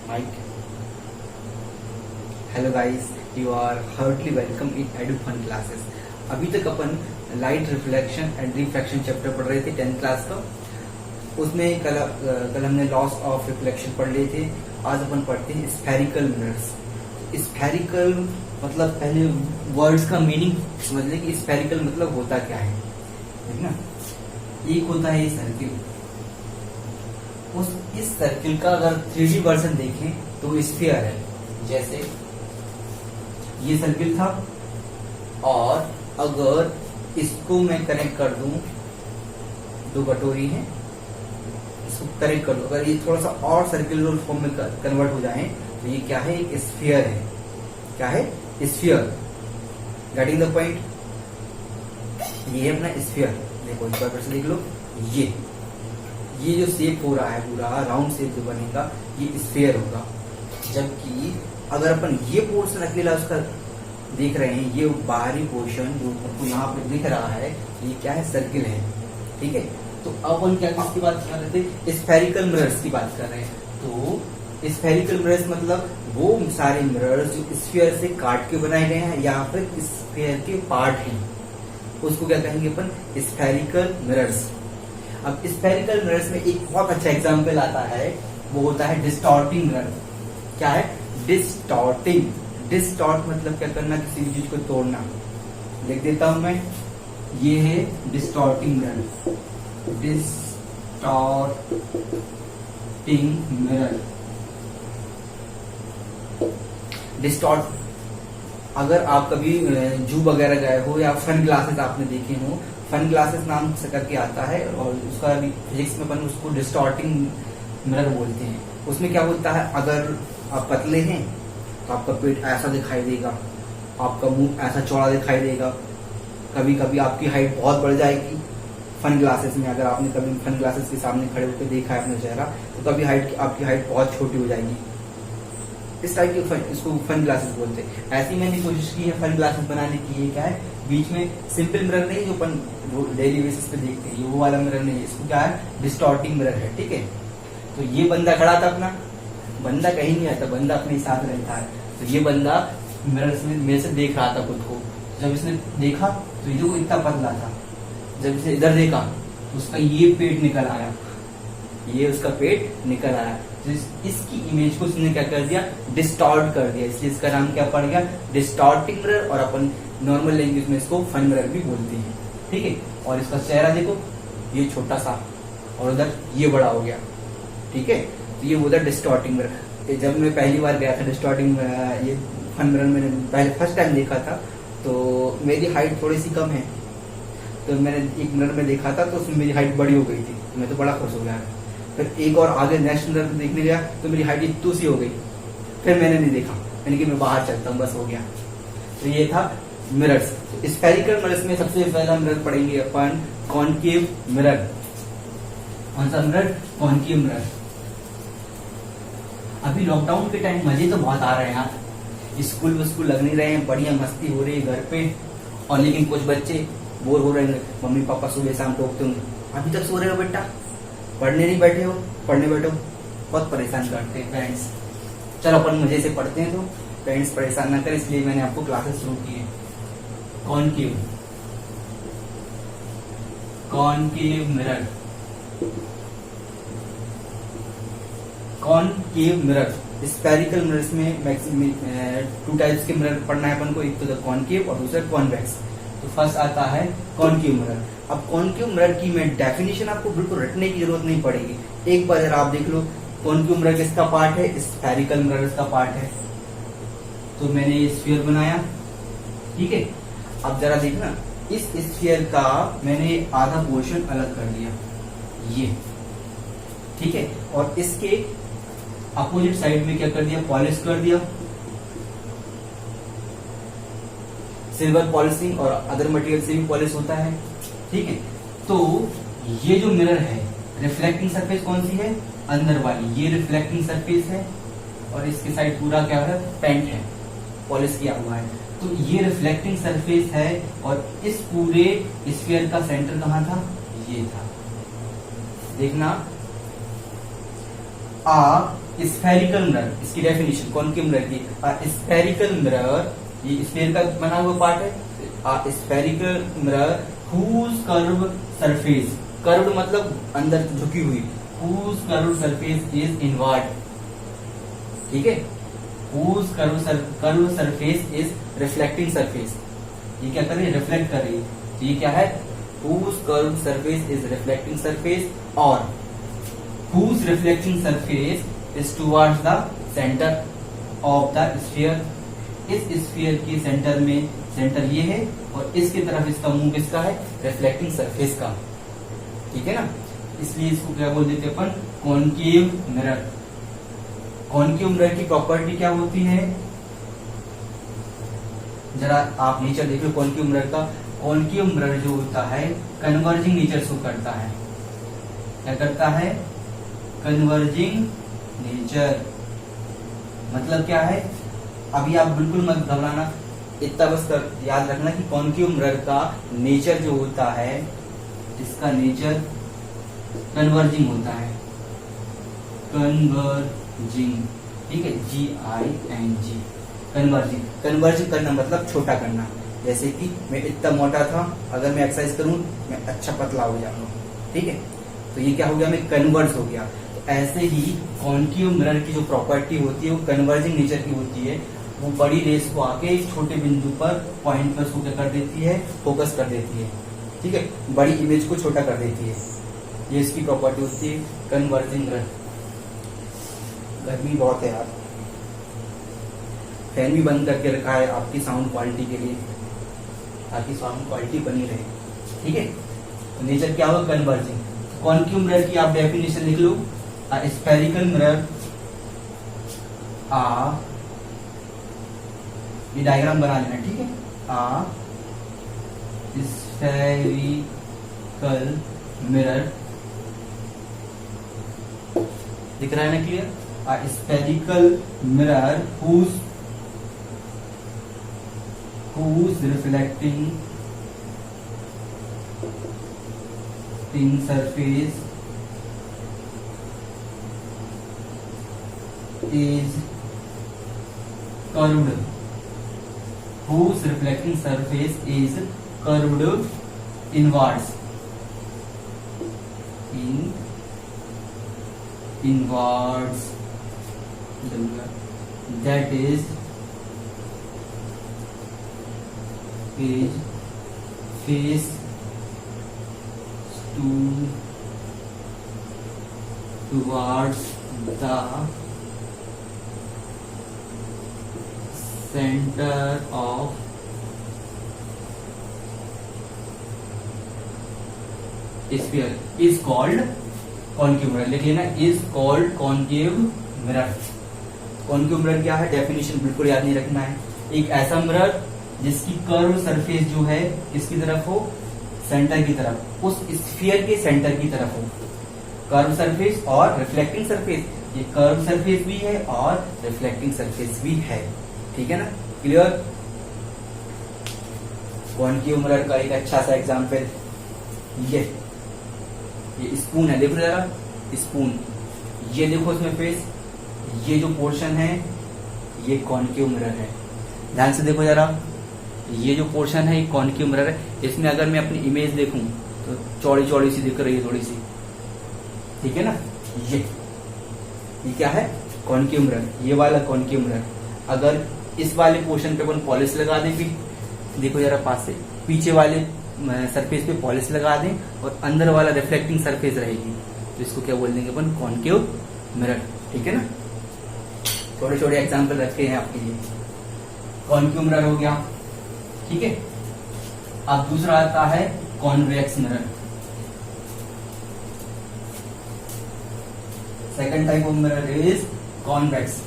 Mike. Hello guys, you are heartly welcome in Edufun classes. अभी तक अपन light reflection and refraction chapter पढ़ रहे थे 10th क्लास का। उसमें कल हमने लॉस ऑफ रिफ्लेक्शन पढ़ लिए थे। आज अपन पढ़ते हैं स्फेरिकल मिरर्स। स्फेरिकल मतलब पहले वर्ड्स का मीनिंग समझ लें कि स्फेरिकल मतलब होता क्या है, ठीक ना। एक होता है ये सर्किल। इस सर्किल का अगर 3D वर्जन देखें तो स्फीयर है। जैसे ये सर्किल था और अगर इसको मैं कनेक्ट कर दूं, दो कटोरी है, इसको कनेक्ट कर दूं, अगर ये थोड़ा सा और सर्कुलर फॉर्म में कन्वर्ट हो जाए तो ये क्या है, एक स्फीयर है। क्या है? स्फीयर। Getting the point? ये है अपना स्फीयर। देखो इस बार से देख लो, ये जो शेप हो रहा है पूरा राउंड शेप जो बनेगा ये स्फीयर होगा। जबकि अगर अपन ये पोर्शन अकेला उसका देख रहे हैं, ये बाहरी पोर्शन जो आपको यहाँ पे दिख रहा है, ये क्या है, सर्किल है। ठीक है, तो अपन क्या किसकी बात कर रहे थे, स्फेरिकल मिरर्स की बात कर रहे हैं। तो स्फेरिकल मिरर्स मतलब वो सारे मिरर्स जो स्फीयर से काट के बनाए गए हैं या फिर स्फीयर के पार्ट हैं, उसको क्या कहेंगे अपन, स्फेरिकल मिरर्स। अब स्फेरिकल मिरर्स में एक बहुत अच्छा एग्जांपल आता है, वो होता है डिस्टॉर्टिंग मिरर। क्या है? डिस्टॉर्टिंग। डिस्टॉर्ट मतलब क्या करना, किसी भी चीज को तोड़ना। लिख देता हूं मैं, ये है distorting mirror. Distorting mirror. Distort, अगर आप कभी जू वगैरह गए हो या फन ग्लासेस आपने देखे हो, फन ग्लासेस नाम से करके आता है और उसका फिजिक्स में अपन उसको डिस्टॉर्टिंग मिरर बोलते हैं। उसमें क्या होता है, अगर आप पतले हैं तो आपका पेट ऐसा दिखाई देगा, आपका मुंह ऐसा चौड़ा दिखाई देगा। कभी कभी आपकी हाइट बहुत बढ़ जाएगी फन ग्लासेस में। अगर आपने कभी फन ग्लासेस के सामने खड़े होकर देखा है अपना चेहरा, तो कभी आपकी हाइट बहुत छोटी हो जाएगी। इस टाइप की इसको फन ग्लासेस बोलते हैं। ऐसी मैंने कोशिश की है फन ग्लासेस बनाने की। ये क्या है, बीच में सिंपल मिरर नहीं जो अपन डेली बेसिस पे देखते हैं, ये वो वाला मिरर नहीं है, इसको क्या है, डिस्टॉर्टिंग मिरर है। ठीक है, तो ये बंदा खड़ा था अपना, बंदा कहीं नहीं आता, बंदा अपने साथ रहता है। तो ये बंदा मिरर में मेरे से देख रहा था खुद को। जब इसने देखा तो ये जो इतना पतला था, जब इसने इधर देखा तो उसका ये पेट निकल आया, ये उसका पेट निकल आया। तो इसकी इमेज को उसने क्या कर दिया, डिस्टॉर्ट कर दिया। इसलिए इसका नाम क्या पड़ गया, डिस्टॉर्टिंग मिरर। और अपन नॉर्मल लैंग्वेज में इसको फन मिरर भी बोलते हैं। ठीक है, और इसका चेहरा देखो, ये छोटा सा और उधर ये बड़ा हो गया। ठीक है, तो ये उधर डिस्टॉर्टिंग मिरर। जब मैं पहली बार गया था डिस्टॉर्टिंग ये फन मिरर मैंने पहले फर्स्ट टाइम देखा था, तो मेरी हाइट थोड़ी सी कम है, तो मैंने एक मिरर में देखा था तो उसमें मेरी हाइट बड़ी हो गई थी, तो मैं तो बड़ा खुश हो गया। फिर एक और आगे नेक्स्ट मिरर में देखने गया तो मेरी हाइट इतनी सी हो गई, फिर मैंने नहीं देखा, मैंने कि मैं बाहर चलता हूँ, बस हो गया। तो ये था मिरर्स। स्फेरिकल मिरर्स में सबसे पहला मिरर पढ़ेंगे अपन कॉनकेव मिरर। कौन सा मिरर? Concave mirror. अभी लॉकडाउन के टाइम मजे तो बहुत आ रहे हैं यार, स्कूल लग नहीं रहे हैं, बढ़िया मस्ती हो रही है घर पे। और लेकिन कुछ बच्चे बोर हो रहे हैं, मम्मी पापा सुबह शाम टोकते होंगे, अभी तक सो रहे हो बेटा, पढ़ने नहीं बैठे हो, पढ़ने बैठो। बहुत परेशान करते हैं पेरेंट्स। चलो अपन मजे से पढ़ते हैं तो पेरेंट्स परेशान ना करें, इसलिए मैंने आपको क्लासेस शुरू की है। Concave mirror. Concave mirror. Spherical mirrors में मैक्सिमम 2 टाइप्स के मिरर पढ़ना है अपन को, एक तो कॉनकेव और दूसरा कॉन्वेक्स। तो फर्स्ट आता है कॉनकेव मिरर। अब कॉनकेव मिरर की मैं डेफिनेशन आपको बिल्कुल रटने की जरूरत नहीं पड़ेगी, एक बार जरा आप देख लो कॉनकेव मिरर किसका पार्ट है, स्फेरिकल मिरर इसका पार्ट है। तो मैंने ये स्फीयर बनाया। ठीक है, अब जरा देखना, इस स्फीयर का मैंने आधा पोर्शन अलग कर दिया, ये। ठीक है, और इसके अपोजिट साइड में क्या कर दिया, पॉलिश कर दिया। सिल्वर पॉलिशिंग और अदर मटेरियल से भी पॉलिश होता है। ठीक है, तो ये जो मिरर है, रिफ्लेक्टिंग सरफेस कौन सी है, अंदर वाली, ये रिफ्लेक्टिंग सरफेस है और इसके साइड पूरा क्या है, पेंट है, पॉलिश किया हुआ है। तो ये रिफ्लेक्टिंग सरफेस है और इस पूरे स्फीयर का सेंटर कहाँ था, ये था। देखना, स्फेरिकल मिरर, इसकी डेफिनेशन कॉनकेव मिरर की, स्फेरिकल मिरर, ये स्फेयर का बना हुआ पार्ट है, spherical mirror whose curve surface, curve मतलब अंदर झुकी हुई, whose curve surface is inward, ठीक है, whose curve surface is reflecting surface, ये क्या कर रही है, रिफ्लेक्ट कर रही है, तो ये क्या है, whose curve surface is reflecting surface, और whose reflecting surface is towards the center of the sphere, इस स्फीयर के सेंटर में, सेंटर ये है और इसकी तरफ इसका मुंह किसका है, रिफ्लेक्टिंग सरफेस का, ठीक है ना, इसलिए इसको क्या बोल देते हैं अपन, कॉनकेव मिरर। कॉनकेव मिरर की प्रॉपर्टी क्या होती है, जरा आप नेचर देखो कॉनकेव मिरर का। कॉनकेव मिरर जो होता है कन्वर्जिंग नेचर शो करता है, क्या करता है, कन्वर्जिंग नेचर, मतलब क्या है, अभी आप बिल्कुल मत घबराना, इतना बस याद रखना कि कॉनकेव मिरर का नेचर जो होता है, इसका नेचर कन्वर्जिंग होता है, कन्वर्जिंग, ठीक है, GING, कन्वर्जिंग, कन्वर्जिंग करना मतलब छोटा करना, जैसे कि मैं इतना मोटा था, अगर मैं एक्सरसाइज करूं मैं अच्छा पतला हो जाऊंगा, ठीक है, तो ये क्या हो गया, मैं कन्वर्ज हो गया। तो ऐसे ही कॉनकेव मिरर की जो प्रॉपर्टी होती है वो कन्वर्जिंग नेचर की होती है, वो बड़ी रेस को आके एक छोटे बिंदु पर पॉइंट पर उसको क्या कर देती है, फोकस कर देती है, ठीक है, बड़ी इमेज को छोटा कर देती है, ये इसकी प्रॉपर्टी होती है कन्वर्जिंग मिरर। गर्मी बहुत है यार, फैन भी बंद करके रखा है आपकी साउंड क्वालिटी के लिए, ताकि साउंड क्वालिटी बनी रहे, ठीक है। तो नेचर क्या होगा, कन्वर्जिंग। कॉनकेव मिरर की आप डेफिनेशन लिख लो, स्फेरिकल मिरर, ये डायग्राम बना लेना, ठीक है, स्फेरिकल मिरर, दिख रहा है ना clear, spherical mirror whose reflecting surface is curved, whose reflecting surface is curved inwards, that is face towards the center of sphere is called concave mirror, लिख लेना, is called concave mirror। Concave mirror क्या है, definition बिल्कुल याद नहीं रखना है, एक ऐसा मिरर जिसकी कर्व सरफेस जो है किसकी तरफ हो, सेंटर की तरफ, उस स्फीयर के सेंटर की तरफ हो, कर्व सरफेस और रिफ्लेक्टिंग सरफेस, ये कर्व सरफेस भी है और रिफ्लेक्टिंग सरफेस भी है, ठीक है ना, क्लियर। कॉनकेव मिरर का एक अच्छा सा एग्जांपल ये स्पून है, देखो जरा स्पून, ये देखो इसमें फेस, ये जो पोर्शन है ये कॉनकेव मिरर है, ध्यान से देखो जरा, ये जो पोर्शन है ये कॉनकेव मिरर है, इसमें अगर मैं अपनी इमेज देखूं तो चौड़ी चौड़ी सी दिख रही है थोड़ी सी, ठीक है ना, ये क्या है, कॉनकेव मिरर, ये वाला कॉनकेव मिरर। अगर इस वाले पोर्शन पे अपन पॉलिश लगा दें, भी देखो जरा पास से, पीछे वाले सरफेस पे पॉलिश लगा दें और अंदर वाला रिफ्लेक्टिंग सरफेस रहेगी, तो इसको क्या बोल देंगे अपन, कॉनकेव मिरर, ठीक है ना। छोटे छोटे एग्जाम्पल रखे हैं आपके लिए, कॉनकेव मिरर हो गया, ठीक है। अब दूसरा आता है convex mirror, second type of mirror is convex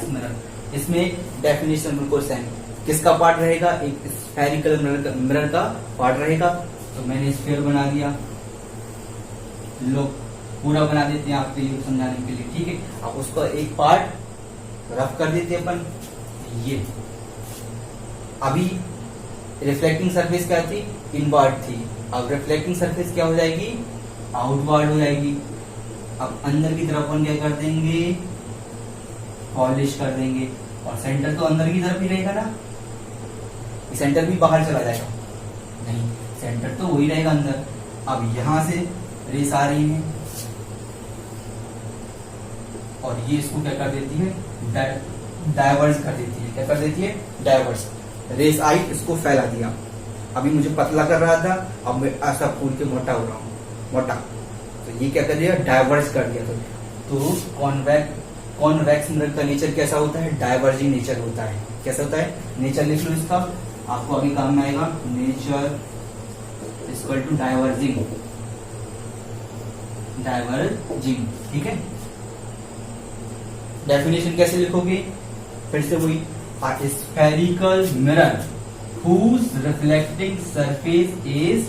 mirror. इसमें डेफिनेशन बिल्कुल सेम, किसका पार्ट रहेगा, एक स्फेरिकल मिरर का पार्ट रहेगा, तो मैंने स्फीयर बना दिया, लोग पूरा बना देते हैं आपके लिए समझाने के लिए, ठीक है। अब उसका एक पार्ट रफ कर देते हैं अपन, ये अभी रिफ्लेक्टिंग सरफेस क्या थी, इनवर्ड थी, अब रिफ्लेक्टिंग सरफेस क्या हो जाएगी, आउटवर्ड हो जाएगी। अब अंदर की तरफ अपन क्या कर देंगे, पॉलिश कर देंगे। और सेंटर तो अंदर की तरफ ही रहेगा ना, सेंटर भी बाहर चला जाएगा नहीं, सेंटर तो वही रहेगा अंदर। अब यहां से रेस आ रही है और ये इसको क्या कर देती है, डाइवर्स कर देती है। क्या कर देती है, डाइवर्स। रेस आई, इसको फैला दिया। अभी मुझे पतला कर रहा था, अब मैं ऐसा फूल के मोटा हो रहा हूँ, मोटा। तो ये क्या कर दिया, डाइवर्स कर दिया। तो कॉन्वेक्स मिरर का नेचर कैसा होता है, डाइवर्जिंग नेचर होता है। कैसा होता है, नेचर लिख लो इसका, आपको आगे काम में आएगा। Nature equal to diverging, diverging, ठीक है। डेफिनेशन कैसे लिखोगे, फिर से वही, spherical mirror whose reflecting surface is,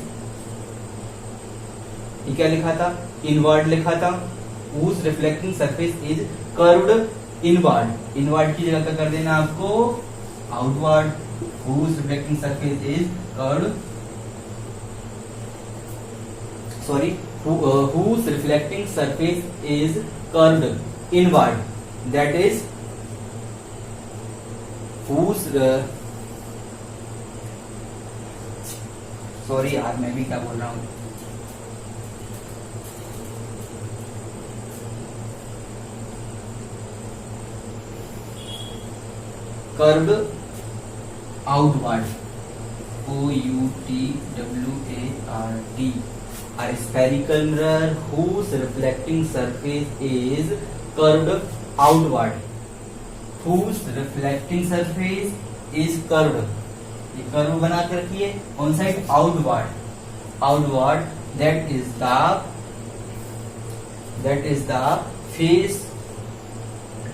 ये क्या लिखा था, इनवर्ड लिखा था। whose reflecting surface is curved inward, inward की जगह क्या कर देना आपको, outward. whose reflecting surface is curved, sorry, whose reflecting surface is curved inward, that is whose sorry यार, मैं भी क्या बोल रहा हूँ, curved outward, OUTWARD, a spherical mirror whose reflecting surface is curved outward, whose reflecting surface is curved, ये curve बना कर रखिए, on side outward, outward, that is the face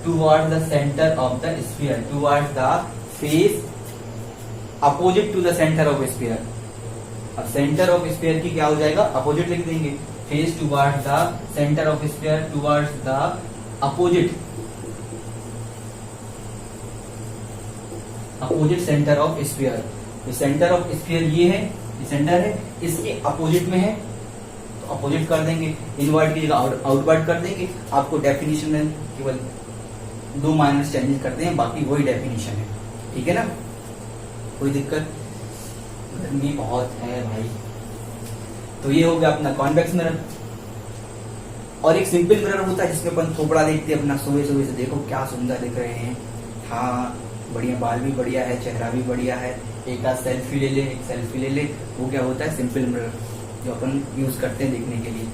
toward the centre of the sphere, toward the face opposite to the centre of sphere. अब centre of sphere की क्या हो जाएगा, opposite लिख देंगे। Face toward the centre of sphere, towards the opposite centre of sphere. तो centre of sphere ये है, ये सेंटर है, इसके अपोजिट में है तो अपोजिट कर देंगे, इनवर्ड की जगह आउटवर्ड कर देंगे। आपको डेफिनेशन में केवल 2 माइनर चेंजेस करते हैं, बाकी वही डेफिनेशन है, ठीक है ना, कोई दिक्कत। गर्मी बहुत है भाई। तो ये हो गया अपना कॉन्वेक्स मिरर। और एक सिंपल मिरर होता है जिसमें अपन थोपड़ा देखते हैं अपना, सुबह सुबह से देखो क्या सुंदर दिख रहे हैं, हाँ बढ़िया, बाल भी बढ़िया है, चेहरा भी बढ़िया है, एक आध सेल्फी ले ले, एक सेल्फी ले ले, वो क्या होता है, सिंपल मिरर, जो अपन यूज करते हैं देखने के लिए।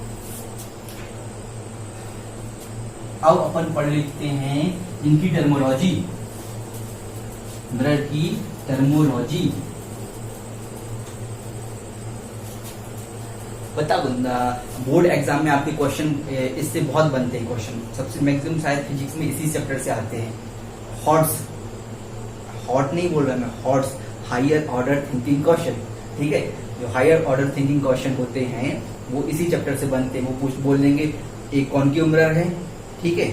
अब अपन पढ़ लेते हैं इनकी टर्मोलॉजी, मिरर की टर्मोलॉजी। बता बंदा, बोर्ड एग्जाम में आपके क्वेश्चन इससे बहुत बनते हैं क्वेश्चन, सबसे मैक्सिमम शायद फिजिक्स में इसी चैप्टर से आते हैं। हॉट नहीं बोल रहा मैं, HOTS, higher order thinking question, ठीक है। जो हायर ऑर्डर थिंकिंग क्वेश्चन होते हैं वो इसी चैप्टर से बनते हैं। वो बोल देंगे एक कॉन्केव मिरर है, ठीक है,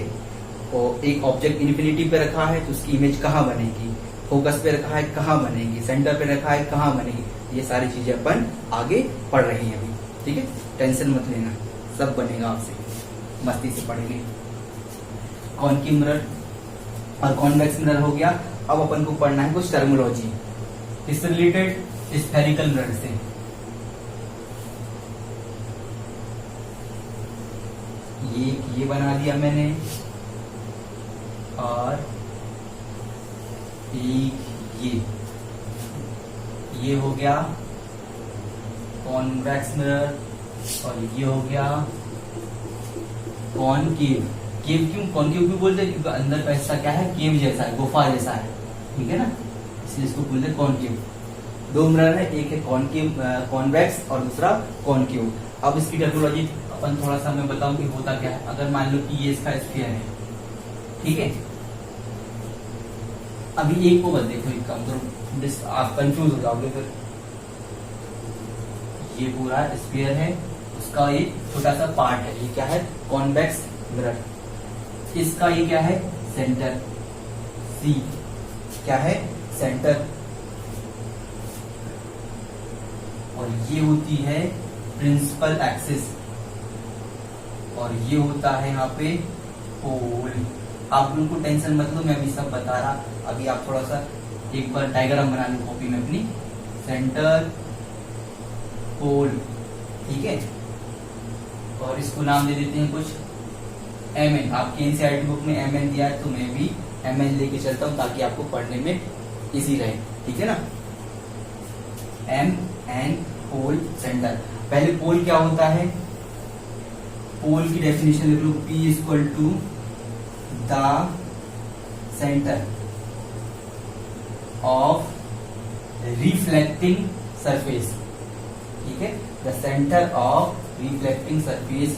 और एक ऑब्जेक्ट इन्फिनिटी पे रखा है तो उसकी इमेज कहाँ बनेगी, फोकस पे रखा है कहाँ बनेगी, सेंटर पे रखा है कहाँ बनेगी, ये सारी चीजें अपन आगे पढ़ रहे हैं अभी, ठीक है। टेंशन मत लेना, सब बनेगा आपसे, मस्ती से पढ़ेंगे। कॉन्केव मिरर और कॉन्वेक्स मिरर हो गया। अब अपन को पढ़ना है कुछ टर्मोलॉजी, इससे रिलेटेड स्फेरिकल मिरर से। ये बना दिया मैंने, और ये हो गया कॉन्वेक्स मिरर, और ये हो गया कॉनकेव। केव क्यों, कॉनकेव क्यों बोलते हैं, क्योंकि अंदर का हिस्सा क्या है, केव जैसा है, गुफा जैसा है, ठीक है ना, इसलिए इसको बोलते हैं कॉनकेव। 2 मिरर है, एक है कॉनकेव कॉन्वेक्स और दूसरा कॉनकेव। अब इसकी टर्मिनोलॉजी अपन थोड़ा सा मैं बताऊं कि होता क्या है। अगर मान लो कि ये इसका स्फीयर है, ठीक है, अभी एक को बस देखो, एक काम करो, आप कंफ्यूज हो जाओगे फिर। ये पूरा स्फीयर है, उसका एक छोटा सा पार्ट है, ये क्या है, कॉन्वेक्स मिरर। इसका ये क्या है, सेंटर, सी क्या है, सेंटर, और ये होती है प्रिंसिपल एक्सिस, और ये होता है यहाँ पे पोल। आप बिल्कुल टेंशन मत लो, मैं अभी सब बता रहा। अभी आप थोड़ा सा एक बार डायग्राम बना लो कॉपी में अपनी, सेंटर पोल, ठीक है। और इसको नाम दे देते हैं कुछ MN। आपकी एनसीईआरटी बुक में MN दिया है तो मैं भी MN लेके चलता हूं ताकि आपको पढ़ने में इजी रहे, ठीक है ना। MN pole centre. पहले पोल क्या होता है, पोल की डेफिनेशन लिख लो, P equal to the centre of reflecting surface, ठीक है। The centre of reflecting surface,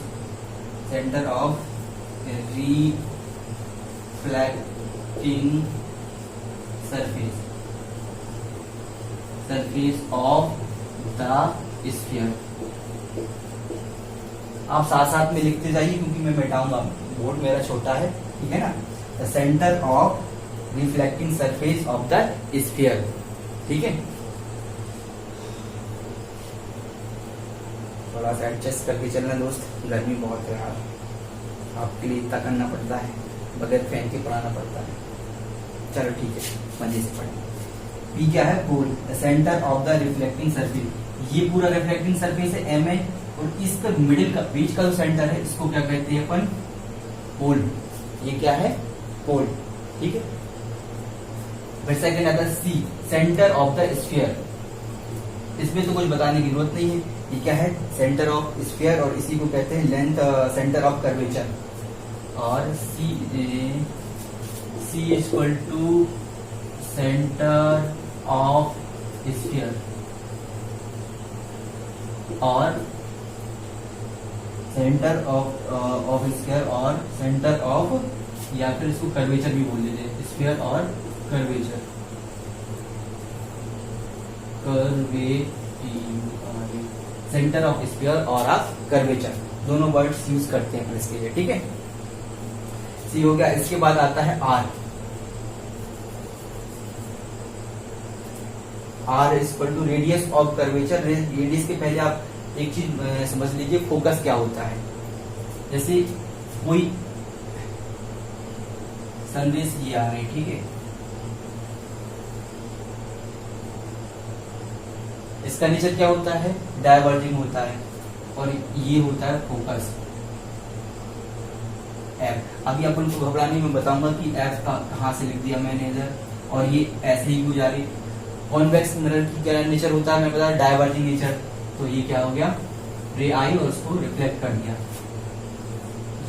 centre of reflecting surface, surface of the sphere. आप साथ साथ में लिखते जाइए क्योंकि मैं मिटाऊंगा, बोर्ड मेरा छोटा है, ठीक है ना। The centre of reflecting surface of the sphere, ठीक है। थोड़ा सा एडजस्ट करके चलना दोस्त, गर्मी बहुत है यार, आपके लिए इतना करना पड़ता है, बगैर फैन के पढ़ाना पड़ता है। चलो ठीक है, मजे से पढ़ें। पी क्या है, pole, the centre of the reflecting surface. ये पूरा रिफ्लेक्टिंग सरफेस है M है, और इसका मिडिल का बीच का जो सेंटर है इसको क्या कहते हैं अपन, पोल। ये क्या है, पोल, ठीक है। फिर सेकंड आता है C, centre of the sphere. इसमें तो कुछ बताने की जरूरत नहीं है, ये क्या है, सेंटर ऑफ स्फीयर, और इसी को कहते हैं लेंथ, सेंटर ऑफ कर्वेचर। और C equal to centre of sphere, और सेंटर ऑफ स्फीयर, और सेंटर ऑफ, या फिर इसको कर्वेचर भी बोल देते हैं, स्फीयर और कर्वेचर, सेंटर ऑफ स्फीयर और ऑफ कर्वेचर, दोनों वर्ड्स यूज करते हैं इसके लिए, ठीक है। सी हो गया। इसके बाद आता है R। R equal to radius of curvature. Radius के पहले आप एक चीज समझ लीजिए, फोकस क्या होता है। जैसे कोई संदेश ये आ रही, ठीक है, इसका नेचर क्या होता है, डायवर्जिंग होता है, और ये होता है फोकस, F। अभी अपन को घबराने में बताऊंगा कि F का कहां से लिख दिया मैंने इधर, और ये ऐसे ही जा रही। कॉन्वेक्स मिरर की क्या नेचर होता है, मैं बता, डायवर्जिंग नेचर। तो ये क्या हो गया, रे आई और उसको रिफ्लेक्ट कर दिया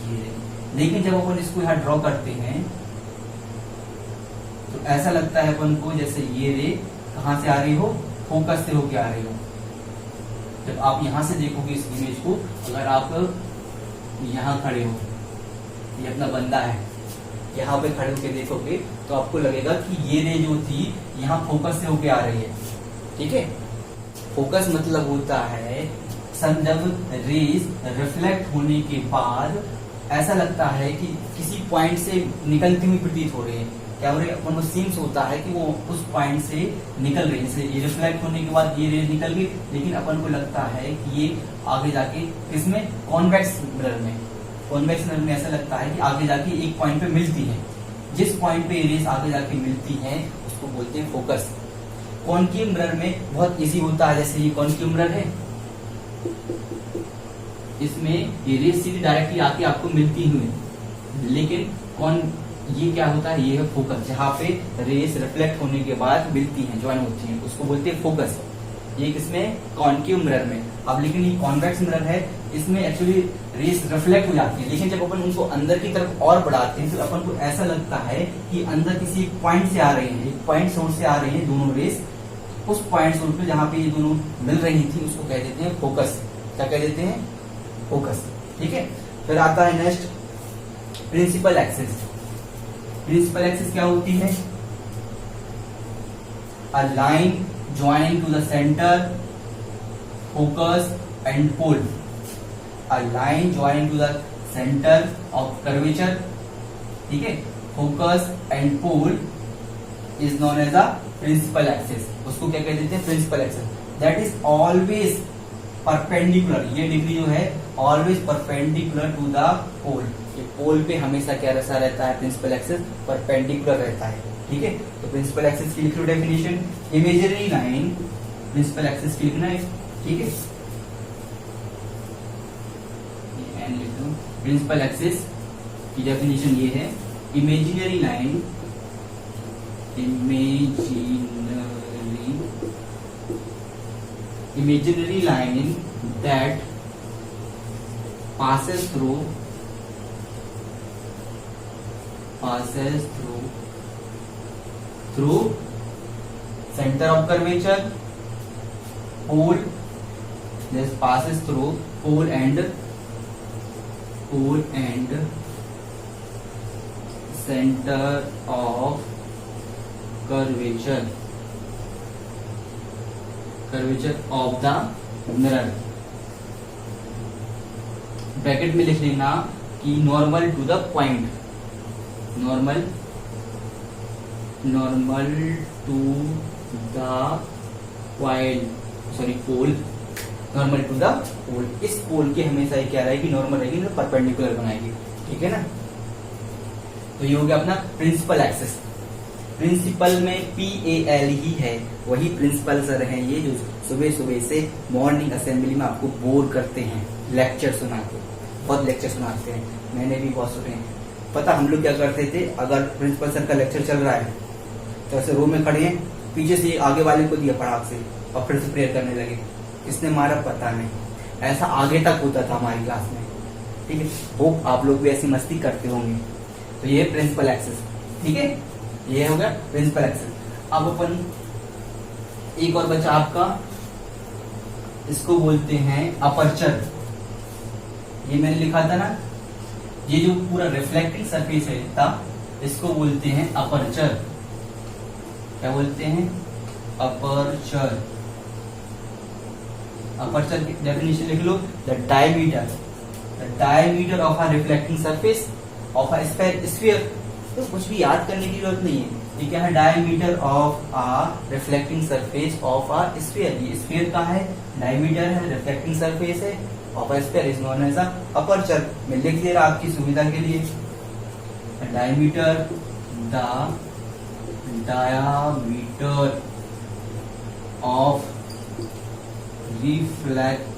ये। लेकिन जब अपन इसको यहाँ ड्रॉ करते हैं तो ऐसा लगता है अपन को जैसे ये रे कहां से आ रही हो, फोकस से होके आ रही हो। जब आप यहां से देखोगे इस इमेज को, अगर आप यहां खड़े हो, ये अपना बंदा है, यहाँ पे खड़े होके देखोगे तो आपको लगेगा कि ये रे जो थी यहाँ फोकस से होके आ रही है, ठीक है। फोकस मतलब होता है जब रेज रिफ्लेक्ट होने के बाद ऐसा लगता है कि किसी पॉइंट से निकलती हुई प्रतीत हो रही है। क्या हो रही है, अपन को सीम्स होता है कि वो उस पॉइंट से निकल रही है। जैसे ये रिफ्लेक्ट होने के बाद ये रेज निकल गई, लेकिन अपन को लगता है कि ये आगे जाके किसमें, कॉन्वेक्स मिरर में, कॉन्वेक्स मिरर में ऐसा लगता है कि आगे जाके एक पॉइंट पे मिलती है। जिस पॉइंट पे रेस आगे जाके मिलती है उसको बोलते हैं फोकस। कॉनकेव मिरर में बहुत इजी होता है, जैसे ये कॉनकेव मिरर है, इसमें ये रेस सीधी डायरेक्टली आके आपको मिलती हुई, लेकिन ये क्या होता है, ये है फोकस, जहाँ पे रेस रिफ्लेक्ट होने के बाद मिलती हैं, ज्वाइन होती हैं, उसको बोलते हैं फोकस। ये किसमें, कॉनकेव मिरर में। अब लेकिन ये कॉन्वेक्स मिरर है, इसमें एक्चुअली रेस रिफ्लेक्ट हो जाती है, लेकिन जब अपन उनको अंदर की तरफ और बढ़ाते हैं तो अपन को ऐसा लगता है कि अंदर किसी पॉइंट से आ रही है, एक पॉइंट सोर्स से आ रही है दोनों रेस। उस पॉइंट सोर्स पे जहाँ पे ये दोनों मिल रही थी उसको कह देते हैं फोकस। क्या कह देते हैं, फोकस, ठीक है। फिर आता है next principal axis. Principal axis क्या होती है, a line joining to the centre, focus and pole. A line joining to the centre of curvature, ठीक है, focus and pole is known as a principal axis. उसको क्या कह देते हैं, principal axis. That is always perpendicular, ये degree जो है always perpendicular to the pole, ये पोल पे हमेशा क्या ऐसा रहता है, प्रिंसिपल एक्सिस परपेंडिकुलर रहता है। ठीक है, तो प्रिंसिपल एक्सिस की लिख लो definition, imaginary line principal axis की लिखना है। ठीक है, प्रिंसिपल एक्सिस की डेफिनेशन ये है, imaginary line, imaginary line that passes through center of curvature, pole, this passes through pole and center of curvature of the mirror। Bracket में लिख लेना कि normal to the point, normal to the point, sorry pole, normal to the pole. इस pole के हमेशा ये क्या रहेगी, नॉर्मल रहेगी, तो परपेंडिकुलर बनाएगी। ठीक है ना, तो ये हो गया अपना प्रिंसिपल एक्सिस। प्रिंसिपल में PAL ही है, वही प्रिंसिपल सर हैं ये जो सुबह सुबह से मॉर्निंग असेंबली में आपको बोर करते हैं लेक्चर सुना के, बहुत लेक्चर सुनाते हैं, मैंने भी बहुत सुने हैं। पता हम लोग क्या करते थे, अगर प्रिंसिपल सर का लेक्चर चल रहा है तो ऐसे रो में खड़े हैं, पीछे से आगे वाले को दिया पड़ाक से और फिर से प्रेयर करने लगे, किसने मारा पता नहीं, ऐसा आगे तक होता था हमारी क्लास में। ठीक है, होप आप लोग भी ऐसी मस्ती करते होंगे। तो ये प्रिंसिपल एक्सिस, ठीक है, ये हो गया प्रिंसिपल एक्सिस। अब अपन एक और बचा आपका, इसको बोलते हैं अपर्चर। ये मैंने लिखा था ना, ये जो पूरा रिफ्लेक्टिंग सरफेस है था, इसको बोलते हैं अपर्चर। क्या बोलते हैं, अपर्चर। अपर्चर की डेफिनेशन लिख लो, the diameter of a reflecting surface of a sphere. तो कुछ भी याद करने की जरूरत नहीं है, ये क्या है, diameter of a reflecting surface of a sphere. ये स्फीयर का है, डायमीटर है, रिफ्लेक्टिंग सरफेस है of a sphere is known as a aperture. मैं लिख दे रहा आपकी सुविधा के लिए, diameter, the diameter of reflecting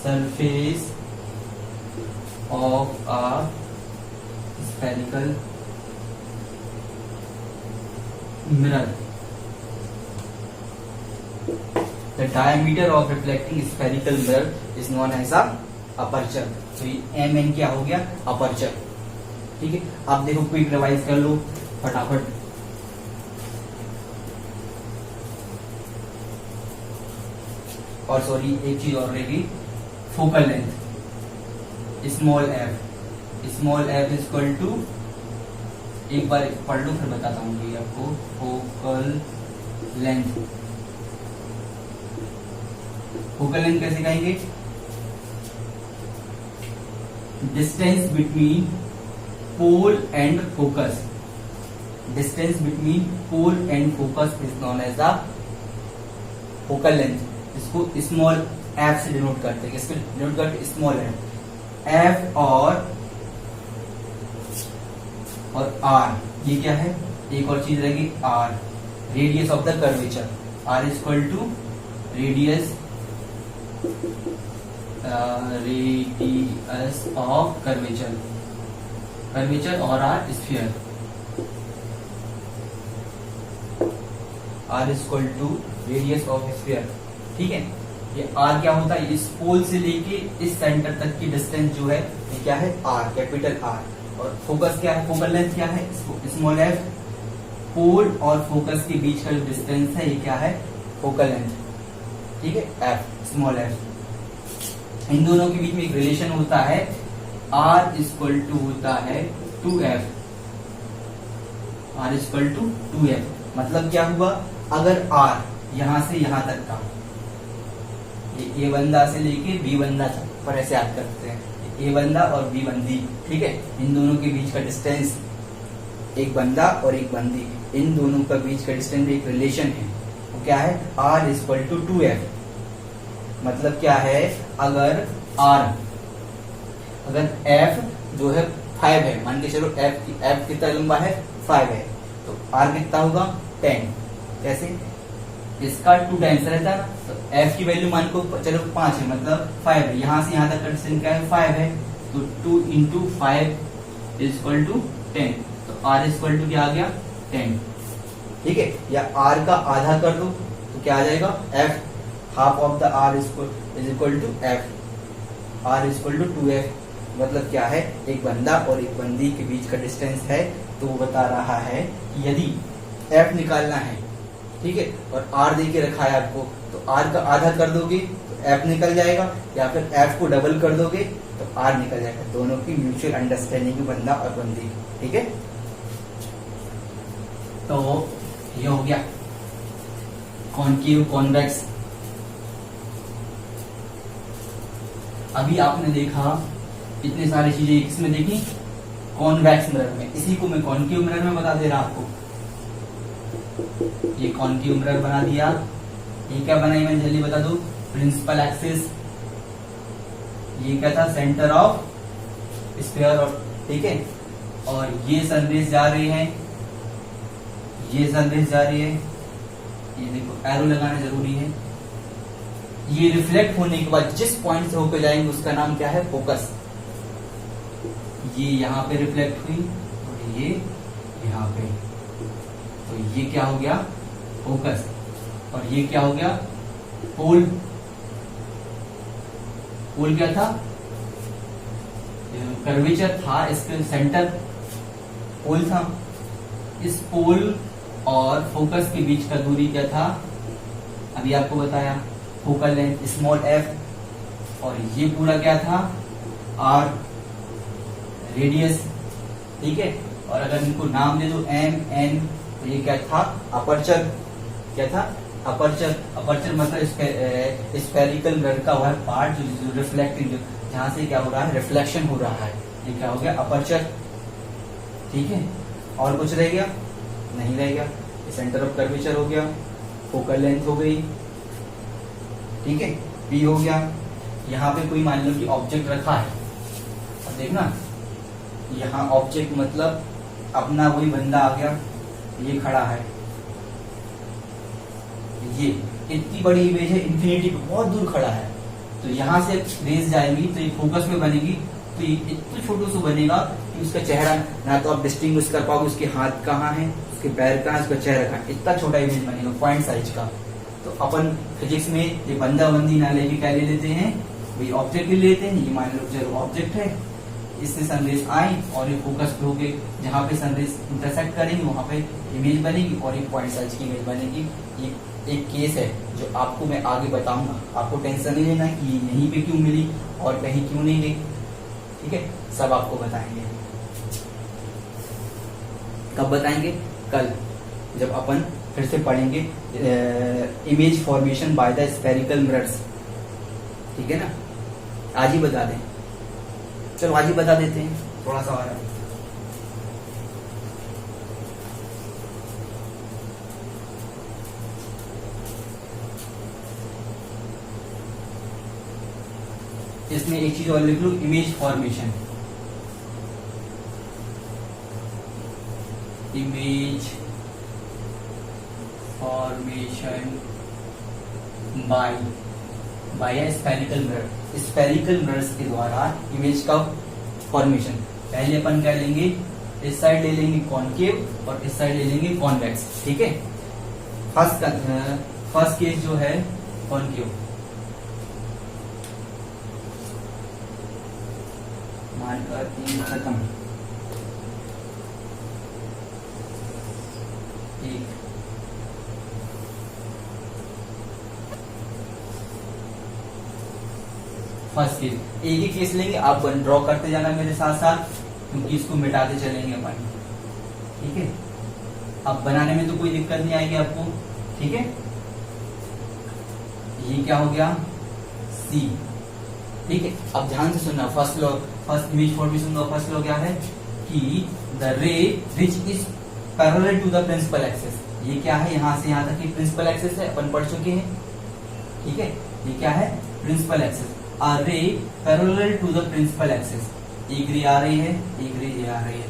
surface of a spherical mirror, the diameter of reflecting spherical mirror is known as a aperture। तो ये MN क्या हो गया, अपर्चर। ठीक है, आप देखो क्विक रिवाइज कर लो फटाफट। और सॉरी एक चीज और रहेगी, focal length, small f is equal to, एक बार पढ़ लो फिर बताता हूँ ये आपको, फोकल लेंथ। फोकल लेंथ कैसे कहेंगे, distance between pole and focus, distance between pole and focus is known as the focal length. इसको स्मॉल एफ से डिनोट करते हैं, किसको डिनोट करते हैं, स्मॉल एफ। एफ और आर, ये क्या है, एक और चीज रहेगी R, radius of the curvature. R is equal to radius of curvature और R sphere. R is equal to radius of sphere. ठीक है, ये आर क्या होता है, इस पोल से लेके इस सेंटर तक की डिस्टेंस जो है ये क्या है, आर, कैपिटल आर। और फोकस क्या है, फोकल लेंथ क्या है, स्मॉल एफ। पोल और फोकस के बीच का जो डिस्टेंस है ये क्या है, फोकल लेंथ। ठीक है, एफ, स्मॉल एफ। इन दोनों के बीच में एक रिलेशन होता है, आर इक्वल टू होता है 2f। Are equal to 2f मतलब क्या हुआ, अगर आर यहां से यहां तक का, ए बंदा से लेके बी बंदा तक पर ऐसे याद करते हैं, ए बंदा और बी बंदी। ठीक है, इन दोनों के बीच का डिस्टेंस, एक बंदा और एक बंदी, इन दोनों का बीच का डिस्टेंस एक रिलेशन है, वो क्या है, r इक्वल टू 2f। मतलब क्या है, अगर f जो है 5 है, मान के चलो f कितना लंबा है, 5 है, तो r कितना होगा 10। कैसे, इसका 2 टाइम्स रहता है ना, तो f की वैल्यू मान को चलो 5 है, मतलब 5 है, यहां से यहां तक का डिस्टेंस क्या है, 5 है, तो 2 इंटू 5 इक्वल टू 10, तो r इक्वल टू क्या आ गया 10। ठीक है, या r का आधा कर दो तो क्या आ जाएगा, f half of the r is equal to f, r equal to 2f। मतलब क्या है, एक बंदा और एक बंदी के बीच का डिस्टेंस है, तो वो बता रहा है कि यदि f निकालना है, ठीक है, और r दे के रखा है आपको, तो r का आधा कर दोगे तो f निकल जाएगा, या फिर f को डबल कर दोगे तो r निकल जाएगा। दोनों की म्यूचुअल अंडरस्टैंडिंग, बंदा और बंदी। ठीक है, तो ये हो गया कॉनकेव कॉन्वेक्स। अभी आपने देखा इतनी सारी चीजें इसमें देखी कॉन्वेक्स मिरर में, इसी को मैं कॉनकेव मिरर में बता दे रहा आपको। ये कॉनकेव मिरर बना दिया, ये क्या बनाई मैंने जल्दी बता दो, प्रिंसिपल एक्सिस, ये क्या था, सेंटर ऑफ स्फीयर ऑफ, ठीक है, और ये सनरेज जा रही है, ये सनरेज जा रही है, ये देखो एरो लगाना जरूरी है। ये रिफ्लेक्ट होने के बाद जिस पॉइंट से होकर जाएंगे उसका नाम क्या है, फोकस। ये यहाँ पे रिफ्लेक्ट हुई और ये यहाँ पे, तो ये क्या हो गया, फोकस, और ये क्या हो गया, पोल। पोल क्या था, कर्वेचर था, इसके सेंटर पोल था। इस पोल और फोकस के बीच का दूरी क्या था, अभी आपको बताया, फोकल लेंथ स्मॉल f, और ये पूरा क्या था, r रेडियस। ठीक है, और अगर इनको नाम दे दो m n, तो ये क्या था, अपर्चर। क्या था, अपर्चर। अपर्चर मतलब स्फेरिकल मिरर का वह पार्ट जो रिफ्लेक्टिंग, जो जहां से क्या हो रहा है, रिफ्लेक्शन हो रहा है, ये क्या हो गया, अपर्चर। ठीक है, और कुछ रह गया, नहीं रह गया। सेंटर ऑफ कर्वेचर हो गया, फोकल लेंथ हो गई, ठीक है, P हो गया। यहाँ पे कोई मान लो कि ऑब्जेक्ट रखा है, अब देखना, यहाँ ऑब्जेक्ट मतलब अपना वही बंदा आ गया, ये खड़ा है, ये इतनी बड़ी इमेज है, इंफिनिटी पे बहुत दूर खड़ा है, तो यहाँ से रेज जाएगी तो ये फोकस में बनेगी, तो ये इतना छोटू सा बनेगा कि उसका चेहरा ना तो आप डिस्टिंग्विश कर पाओगे, उसके हाथ कहाँ है, उसके पैर कहाँ है, उसका चेहरा कहाँ है, इतना छोटा इमेज बनेगा पॉइंट साइज का। तो अपन फिजिक्स में ये बंदा बंदी ना लेके क्या ले लेते हैं, वही ऑब्जेक्ट ही लेते हैं। ये मान लो जरूर ऑब्जेक्ट है, इससे सनरेज आई और ये फोकस पे होके जहाँ पे सनरेज इंटरसेक्ट करेंगे वहां पे इमेज बनेगी और एक पॉइंट साइज की इमेज बनेगी। ये एक केस है जो आपको मैं आगे बताऊंगा, आपको टेंशन नहीं लेना कि यहीं पे क्यों मिली और कहीं क्यों नहीं गई, ठीक है, सब आपको बताएंगे। कब बताएंगे, कल, जब अपन फिर से पढ़ेंगे image formation by the spherical mirrors, ठीक है ना। आज ही बता दें, चलो आज ही बता देते हैं, थोड़ा सा और है। इसमें एक चीज और लिख लो, image formation, image formation by spherical mirror, spherical mirrors के द्वारा इमेज का फॉर्मेशन। पहले अपन क्या लेंगे, इस साइड ले लेंगे कॉनकेव और इस साइड ले लेंगे कॉन्वेक्स, ठीक है। फर्स्ट केस जो है कॉनकेव, मानकर 3 खत्म, एक फर्स्ट केस, एक ही केस लेंगे, आप ड्रॉ करते जाना मेरे साथ साथ, क्योंकि इसको मिटाते चलेंगे अपन, ठीक है। अब बनाने में तो कोई दिक्कत नहीं आएगी आपको, ठीक है। ये क्या हो गया, सी, ठीक है। अब ध्यान से सुनना, फर्स्ट इमेज फॉर्मेशन का फर्स्ट लॉ क्या है कि the ray which is parallel to the principal axis. ये क्या है, यहां से यहां तक की प्रिंसिपल एक्सिस है, अपन पढ़ चुके हैं, ठीक है। ये क्या है, principal axis. A ray parallel to the principal axis, एक रे आ रही है, एक रे ये आ रही है।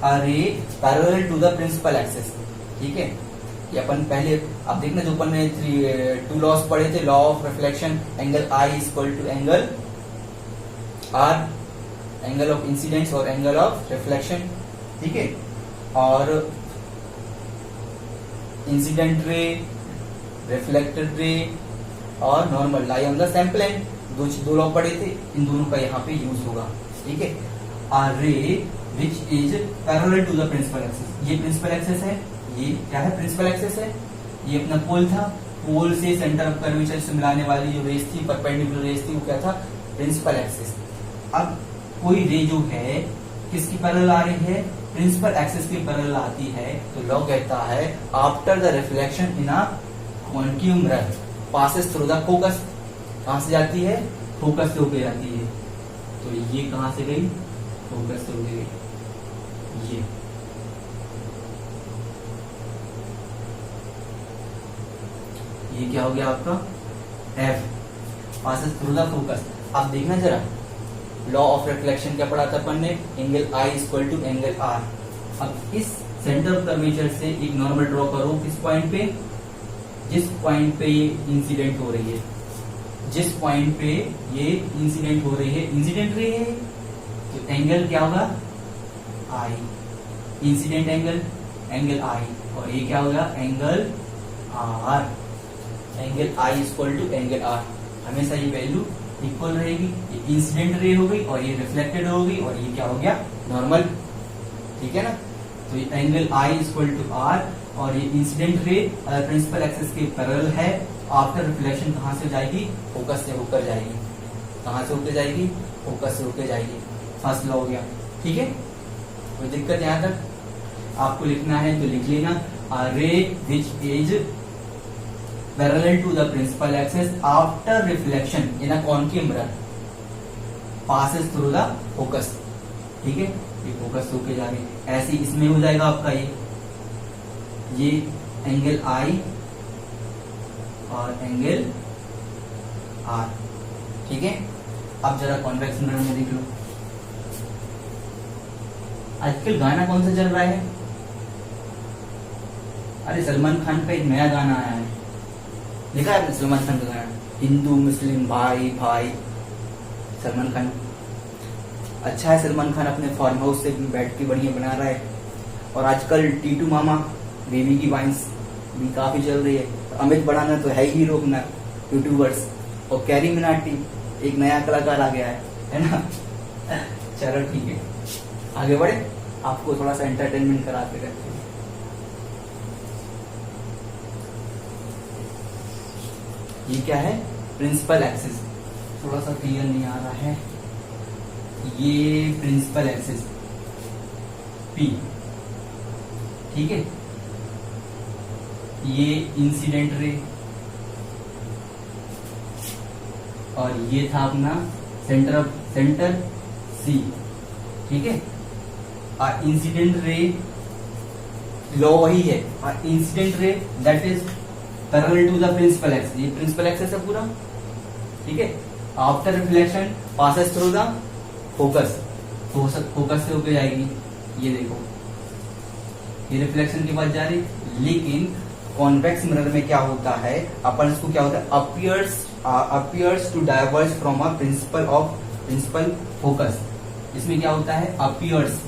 A ray parallel to the principal axis, ठीक है। ये अपन पहले अब देखना, जो अपन ने टू लॉस पढ़े थे, law of reflection, angle I equal to angle R, angle of incidence और एंगल ऑफ रिफ्लेक्शन, ठीक है। और इंसिडेंट रे, रिफ्लेक्टेड रे और normal lie on the same plane, दो लॉ पढ़े थे, इन दोनों का यहाँ पे यूज होगा, ठीक है। A ray which is parallel to the principal axis, ये प्रिंसिपल एक्सिस है, ये क्या है, प्रिंसिपल एक्सिस है। ये अपना पोल था, पोल से सेंटर ऑफ कर्वेचर से मिलाने वाली जो रेस थी, परपेंडिकुलर रेस थी, वो क्या था, प्रिंसिपल एक्सिस। अब कोई रे जो है किसकी पैरेलल आ रही है, प्रिंसिपल एक्सिस की पैरेलल आती है, तो लॉ कहता है after the reflection in a concave mirror passes through the focus, कहां से जाती है, फोकस से होकर जाती है। तो ये कहां से गई, फोकस से होकर गई। ये क्या हो गया आपका, F, passes through the focus. अब देखना जरा, लॉ ऑफ रिफ्लेक्शन क्या पढ़ा था अपन ने, angle I equal to angle R. अब इस सेंटर ऑफ कर्वेचर से एक नॉर्मल ड्रॉ करो, किस पॉइंट पे, जिस पॉइंट पे ये इंसिडेंट हो रही है, जिस पॉइंट पे ये इंसिडेंट हो रही है, इंसिडेंट रे है, तो एंगल क्या होगा, I, incident angle, angle I, और ये क्या होगा, angle R, angle I equal to angle R. हमेशा ये वैल्यू इक्वल रहेगी, ये इंसिडेंट रे हो गई और ये रिफ्लेक्टेड हो गई, और ये क्या हो गया, नॉर्मल, ठीक है ना। तो ये angle I equal to R, और ये इंसिडेंट रे प्रिंसिपल एक्सिस के पैरेलल है। आफ्टर रिफ्लेक्शन कहां से जाएगी, फोकस से होकर जाएगी, कहां से होकर जाएगी, फोकस से होकर जाएगी। फर्स्ट लॉ हो गया, ठीक है। कोई दिक्कत यहां तक, आपको लिखना है तो लिख लेना, ray which is parallel to the principal axis after reflection in a concave mirror passes through the focus, ठीक है। ये फोकस होके जा रही, ऐसे इसमें हो जाएगा आपका ये एंगल आई और एंगल आर, ठीक है। अब जरा कॉन्वेक्स मिरर में देख लो, आजकल गाना कौन सा चल रहा है, अरे सलमान खान का एक नया गाना आया है, देखा है आपने सलमान खान का गाना, हिंदू मुस्लिम भाई भाई, सलमान खान अच्छा है, सलमान खान अपने फार्म हाउस से बैठ के बढ़िया बना रहा है। और आजकल टीटू मामा बेबी की वाइन्स भी काफी चल रही है। तो अमित बढ़ाना तो है ही रोकना यूट्यूबर्स, और कैरी मिनाटी एक नया कलाकार आ गया है ना। चलो ठीक है, आगे बढ़े, आपको थोड़ा सा एंटरटेनमेंट कराते रहते हैं। ये क्या है, प्रिंसिपल एक्सिस, थोड़ा सा क्लियर नहीं आ रहा है, ये प्रिंसिपल एक्सिस P, ठीक है। ये इंसिडेंट रे, और ये था अपना सेंटर C, ठीक है। इंसिडेंट रे लॉ वही है, incident ray that is parallel to the principal axis, ये प्रिंसिपल एक्सिस है पूरा, ठीक है। After reflection passes through the focus, focus से होकर जाएगी, ये देखो ये रिफ्लेक्शन के बाद जा रही। लेकिन कॉन्वेक्स मिरर में क्या होता है, अपन इसको क्या होता है, appears to diverge from a principal focus. इसमें क्या होता है, अपीयर्स,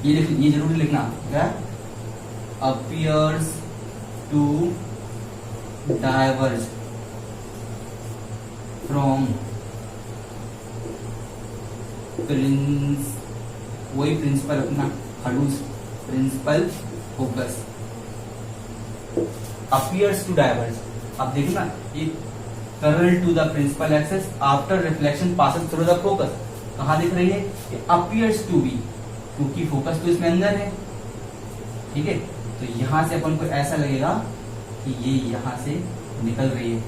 ये जरूर लिखना क्या, अपीयर्स टू डाइवर्ज फ्रॉम वही प्रिंसिपल अपना खड़ूस principal focus, appears to diverge. अब देखो ना, ये parallel to the principal axis after reflection passes through the focus, कहां दिख रही है, अपीयर्स टू बी, क्योंकि फोकस तो इसमें अंदर है, ठीक है। तो यहां से अपन को ऐसा लगेगा कि ये यहां से निकल रही है,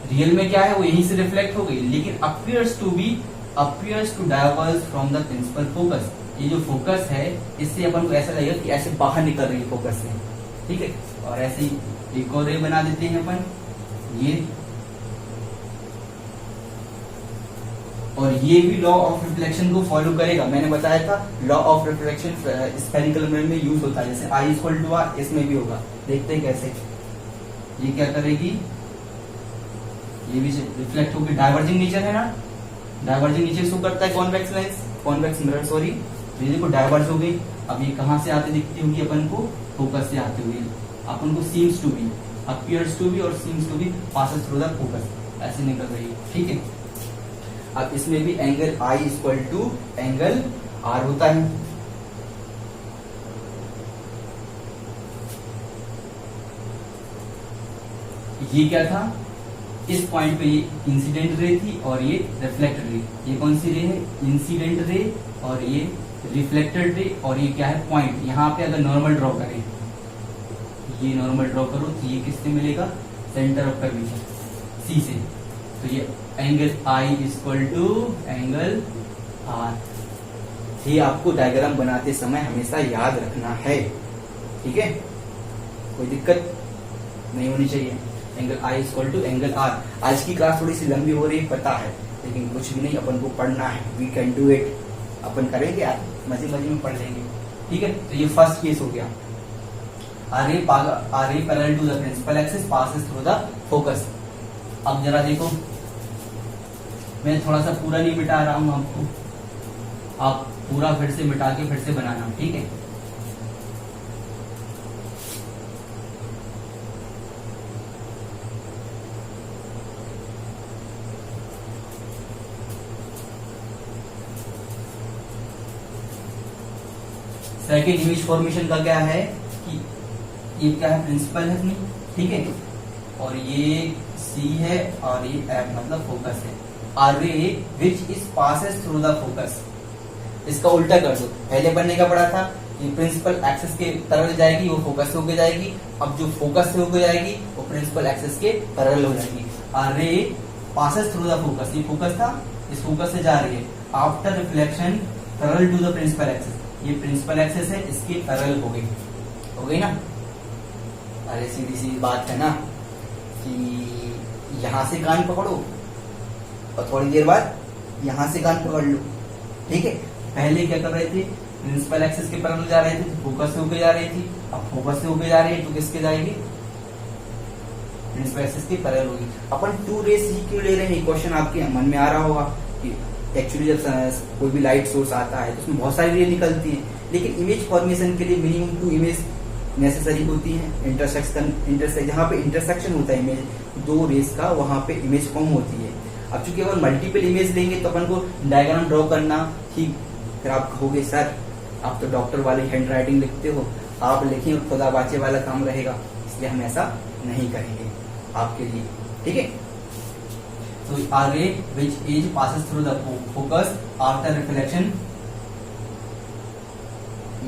रियल में क्या है वो यहीं से रिफ्लेक्ट हो गई, लेकिन appears to diverge from the principal focus, ये जो फोकस है इससे अपन को ऐसा लगेगा कि ऐसे बाहर निकल रही है फोकस से, ठीक है। और ऐसे ही एक और रे बना देते हैं अपन, ये, और ये भी लॉ ऑफ रिफ्लेक्शन को फॉलो करेगा। मैंने बताया था law of reflection spherical mirror में यूज होता है, जैसे I इक्वल टू R इसमें भी होगा। देखते हैं कैसे। ये क्या करेगी, ये भी रिफ्लेक्ट होकर डाइवर्जिंग नेचर है ना, डाइवर्जिंग नेचर शो करता है convex lens, convex mirror sorry. ये देखो डाइवर्ज हो गई। अब ये कहां से आती दिखती होगी अपन को, फोकस से आती हुई। अपन को seems to be, appears to be और seems to be passes through the focus, ऐसे निकल रही है, ठीक है। अब इसमें भी angle I equal to angle R होता है। ये क्या था, इस पॉइंट पे ये इंसिडेंट रे थी और ये रिफ्लेक्टेड रे। ये कौन सी रे है, इंसिडेंट रे, और ये रिफ्लेक्टेड रे, और ये क्या है पॉइंट। यहाँ पे अगर नॉर्मल ड्रॉ करें, ये नॉर्मल ड्रॉ करो तो ये किससे मिलेगा, सेंटर ऑफ कर्वेचर C से। तो ये angle I equal to angle R। ये आपको डायग्राम बनाते समय हमेशा याद रखना है, ठीक है, कोई दिक्कत नहीं होनी चाहिए। Angle I equal to angle R। आज की क्लास थोड़ी सी लंबी हो रही है पता है, लेकिन कुछ भी नहीं, अपन को पढ़ना है, वी कैन डू इट, अपन करेंगे यार, मजे मजे में पढ़ लेंगे, ठीक है। तो ये फर्स्ट केस हो गया, are a parallel to the principal axis passes through the focus. अब जरा देखो, मैं थोड़ा सा पूरा नहीं मिटा रहा हूं आपको, आप पूरा फिर से मिटा के फिर से बनाना, ठीक है। सेकेंड इमेज फॉर्मेशन का क्या है कि ये क्या है, प्रिंसिपल है अपनी, ठीक है, और ये C है और ये F मतलब फोकस है। आर रे which is passes through the focus. इसका उल्टा कर दो, पहले बनने का पड़ा था, ये प्रिंसिपल एक्सिस के पैरेलल जाएगी, वो फोकस से होकर जाएगी। अब जो फोकस से होकर जाएगी वो प्रिंसिपल एक्सिस के पैरेलल हो जाएगी। Are ray passes through the focus, ये फोकस था, इस फोकस से जा रही है। After reflection parallel to the principal axis, ये प्रिंसिपल एक्सिस है, इसकी पैरेलल हो गई ना। अरे सीधी सी बात है ना कि यहां से कान पकड़ो और थोड़ी देर बाद यहां से कान पकड़ लो, ठीक है। पहले क्या कर रहे थे, प्रिंसिपल एक्सिस के पैरेलल जा रहे थे तो फोकस से होकर जा रही थी, अब फोकस से होकर जा रही है तो किसके जाएगी, प्रिंसिपल एक्सिस के पैरेलल होगी। अपन टू रेस ही क्यों ले रहे हैं, क्वेश्चन आपके मन में आ रहा होगा कि एक्चुअली जब कोई भी लाइट सोर्स आता है तो उसमें बहुत सारी रे निकलती है, लेकिन इमेज फॉर्मेशन के लिए मिनिमम 2 इमेज नेसेसरी होती है। इंटरसेक्शन जहाँ पे इंटरसेक्शन होता है इमेज दो रेस का, वहां पे इमेज फॉर्म होती है। अब चूंकि अगर मल्टीपल इमेज लेंगे तो अपन को डायग्राम ड्रॉ करना, ठीक, फिर आप कहोगे सर आप तो डॉक्टर वाली हैंड राइटिंग लिखते हो, आप लिखिए खुदा बाचे वाला काम रहेगा, इसलिए हम ऐसा नहीं करेंगे आपके लिए, ठीक है। So R ray which is passes through the focus after reflection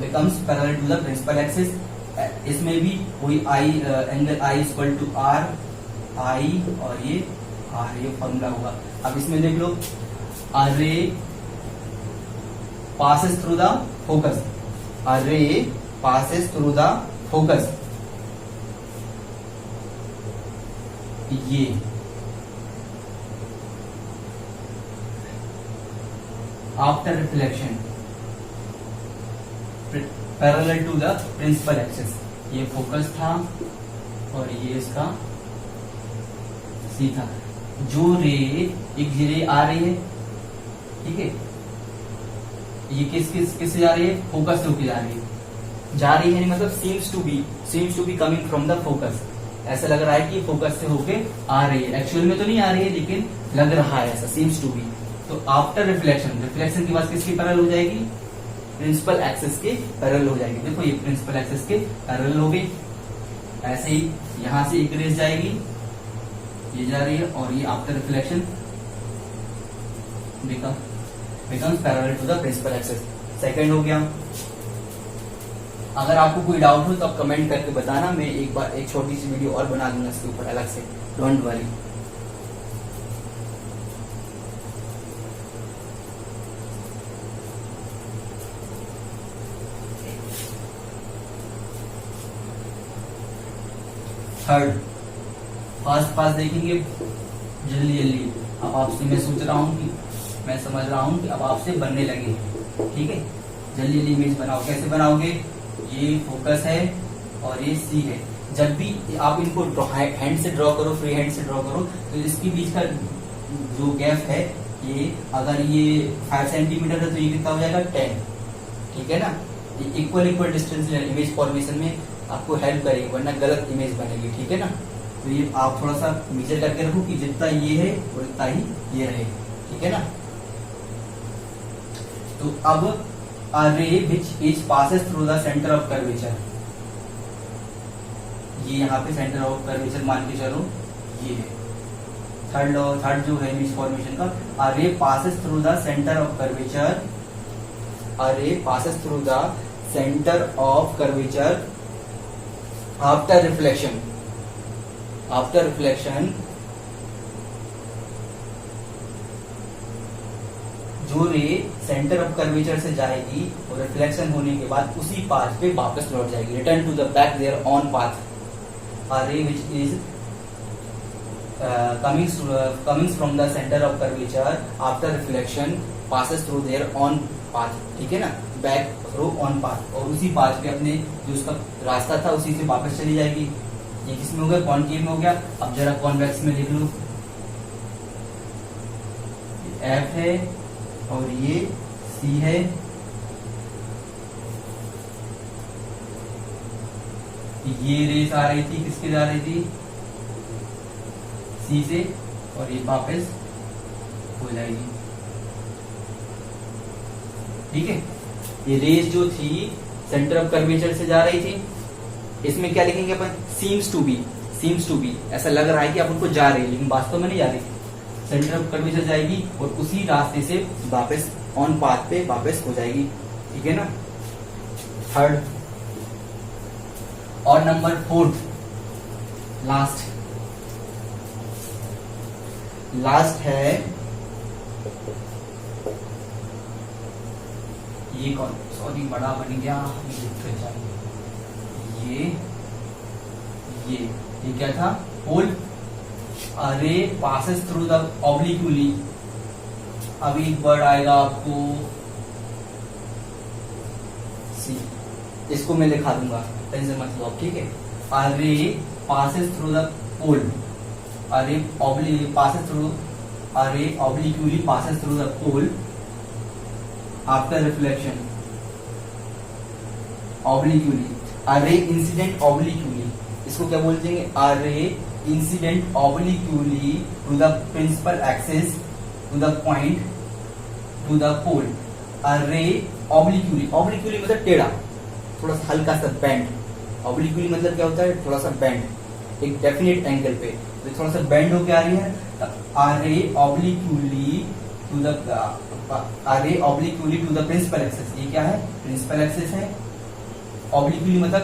becomes parallel to the principal axis। इसमें भी वही angle I equal to R I और ये R, ये फॉर्मूला होगा। अब इसमें देख लो, R ray passes through the focus, R ray passes through the focus, ये after reflection parallel to the principal axis, ये फोकस था और ये इसका C था। जो रे एक रे आ रही है, ठीक है, ये किस जा रही है, फोकस से होकर जा रही है, मतलब seems to be coming from the focus. ऐसा लग रहा है कि फोकस से होके आ रही है, एक्चुअल में तो नहीं आ रही है लेकिन लग रहा है ऐसा, सीम्स टू बी। तो आफ्टर रिफ्लेक्शन के बाद किसकी पैरेलल हो जाएगी, प्रिंसिपल एक्सिस के पैरेलल हो जाएगी। देखो ये प्रिंसिपल एक्सिस के पैरेलल हो गई। ऐसे ही यहां से एक रेस जाएगी, ये जा रही है, और ये after reflection becomes parallel to the principal axis. Second हो गया। अगर आपको कोई डाउट हो तो आप कमेंट करके बताना, मैं एक बार एक छोटी सी वीडियो और बना दूंगा इसके ऊपर अलग से, डोंट वरी। थर्ड, फास्ट देखेंगे जल्दी जल्दी। अब आपसे मैं सोच रहा हूँ कि मैं समझ रहा हूँ कि अब आपसे बनने लगे, ठीक है। जल्दी जल्दी इमेज बनाओ। कैसे बनाओगे? ये फोकस है और ये सी है। जब भी आप इनको हैंड से ड्रॉ करो, फ्री हैंड से ड्रॉ करो, तो इसके बीच का जो गैप है, ये अगर ये 5 सेंटीमीटर है तो ये कितना हो जाएगा? 10, ठीक है ना। इक्वल डिस्टेंस इमेज फॉर्मेशन में आपको हेल्प करेगी, वरना गलत इमेज बनेगी, ठीक है ना। तो ये आप थोड़ा सा मेजर करके रखो कि जितना ये है और इतना ही ये रहे, ठीक है ना। तो अब a ray which is passes through the center of curvature, ये यहाँ पे सेंटर ऑफ कर्वेचर मान के चलो ये है। थर्ड जो है इमेज फॉर्मेशन का, a ray passes through the center of curvature, a ray passes through the center of curvature after reflection जो रे सेंटर ऑफ कर्वेचर से जाएगी और रिफ्लेक्शन होने के बाद उसी पाथ पे वापस लौट जाएगी। Return to the back their own path. A ray which is coming from the centre of curvature after reflection passes through their own path, ठीक है ना। बैक थ्रू ऑन पाथ, और उसी पाथ पे अपने जो उसका रास्ता था उसी से वापस चली जाएगी। ये किसमें हो गया? कॉनकेव में हो गया। अब जरा कॉन्वेक्स में लिख लो, एफ है और ये सी है। ये रेस आ रही थी, किसके जा रही थी? सी से, और ये वापस हो जाएगी, ठीक है। ये रेस जो थी सेंटर ऑफ कर्वेचर से जा रही थी, इसमें क्या लिखेंगे अपन? Seems to B. ऐसा लग रहा है कि आप उनको जा रही है, लेकिन वास्तव में नहीं जा रही। सेंटर ऑफ कर्वेचर जाएगी और उसी रास्ते से वापस ऑन पाथ पे वापस हो जाएगी, ठीक है ना। थर्ड, और नंबर 4 लास्ट है ये कौन? सॉरी बड़ा बन गया ये क्या था? पोल। A ray passes through the obliquely। अब एक वर्ड आएगा आपको सी, इसको मैं लिखा दूंगा, टेंशन मत लो, ठीक है। A ray passes through the pole, a ray obliquely passes through the pole after reflection obliquely। A ray incident obliquely, इसको क्या बोलते हैं? A ray incident obliquely to the principal axis to the point to the pole। A ray obliquely मतलब टेढ़ा, थोड़ा सा हल्का सा बेंड। obliquely मतलब क्या होता है? थोड़ा सा बेंड, एक डेफिनेट एंगल पे, तो थोड़ा सा बेंड होके आ रही है। A ray obliquely to the principal axis, ये क्या है? प्रिंसिपल एक्सिस है। obliquely मतलब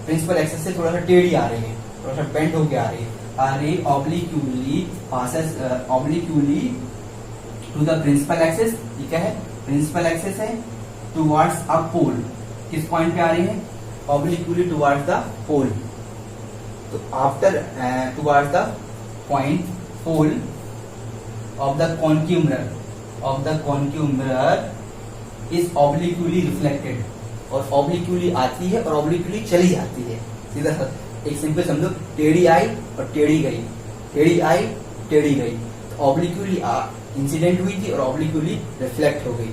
प्रिंसिपल एक्सिस से थोड़ा सा टेढ़ी आ रही है, थोड़ा सा बेंड होके आ रही है। A ray obliquely passes obliquely to the principal axis, ये क्या है? प्रिंसिपल एक्सिस है। towards a pole, किस पॉइंट पे आ रही है? obliquely towards the pole। तो after towards the point pole of the concave mirror is obliquely reflected। और obliquely आती है और obliquely चली जाती है। सीधा सा एक सिंपल समझो, टेढ़ी आई और टेढ़ी गई, टेढ़ी आई टेढ़ी गई। तो obliquely इंसिडेंट हुई थी और obliquely रिफ्लेक्ट हो गई,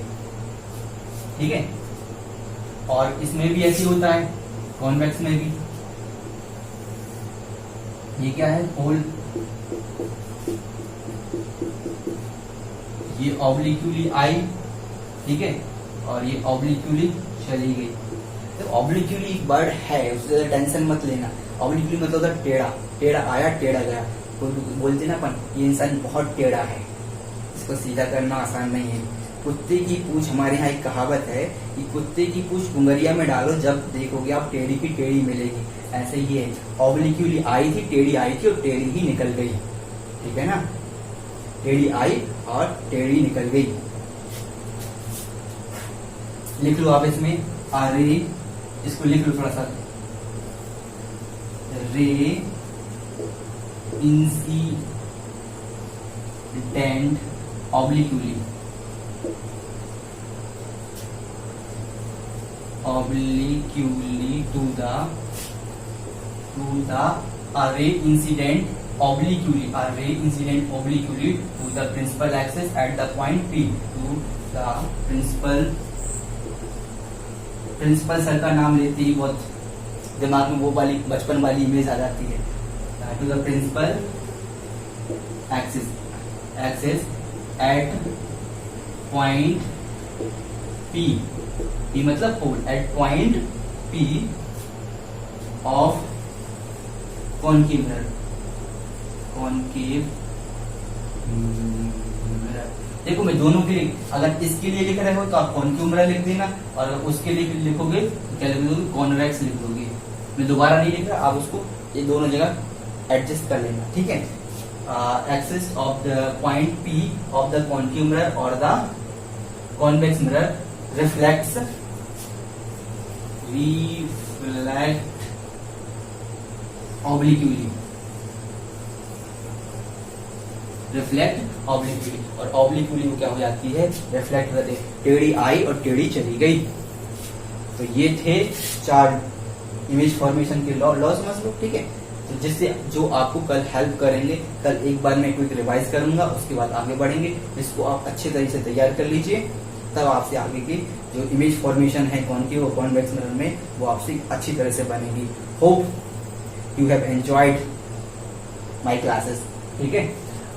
ठीक है। और इसमें भी ऐसे होता है, कॉन्वेक्स में भी। ये क्या है? पोल। ये obliquely आई, ठीक है, और ये obliquely चली गई। तो obliquely एक वर्ड है, उससे टेंशन मत लेना। obliquely मतलब होता टेढ़ा, टेढ़ा आया टेढ़ा गया। बोलते ना अपन, ये इंसान बहुत टेढ़ा है, इसको सीधा करना आसान नहीं है। कुत्ते की पूंछ, हमारे यहाँ एक कहावत है कि कुत्ते की पूंछ कुंगरिया में डालो, जब देखोगे आप टेढ़ी की टेढ़ी मिलेगी। ऐसे ही है, obliquely आई थी, टेढ़ी आई थी और टेढ़ी ही निकल गई, ठीक है ना। टेढ़ी आई और टेढ़ी निकल गई। लिख लो आप इसमें A ray, इसको लिख लो थोड़ा सा। Ray incident obliquely to the ray incident obliquely to the principal axis at the point P, to the principal sir का नाम लेते ही बहुत दिमाग में वो वाली बचपन वाली इमेज आ जाती है। To the principal axis at point P मतलब pole, at point P of concave mirror. देखो मैं दोनों के लिए, अगर इसके लिए लिख रहे हो तो आप कॉनकेव मिरर लिख देना, और अगर उसके लिए लिखोगे तो क्या लिख दोगे, कॉन्वेक्स लिख दोगे। मैं दोबारा नहीं लिख रहा, आप उसको ये दोनों जगह एडजस्ट कर लेना, ठीक है। Axis of the point P of the concave mirror और द कॉन्वेक्स मिरर रिफ्लेक्ट ऑब्लिक्यूली और ऑब्लिक्यूली वो क्या हो जाती है, रिफ्लेक्ट करते। टेढ़ी आई और टेढ़ी चली गई। तो ये थे 4 इमेज फॉर्मेशन के लॉ समझ लो, ठीक है। तो जिससे जो आपको कल हेल्प करेंगे, कल एक बार मैं क्विक रिवाइज करूंगा, उसके बाद आगे बढ़ेंगे। इसको आप अच्छे तरीके से तैयार कर लीजिए, तब आपसे आगे की जो इमेज फॉर्मेशन है कॉनकेव और कॉन्वेक्स मिरर में, वो आपसे अच्छी तरह से बनेगी। Hope you have enjoyed my classes, ठीक है।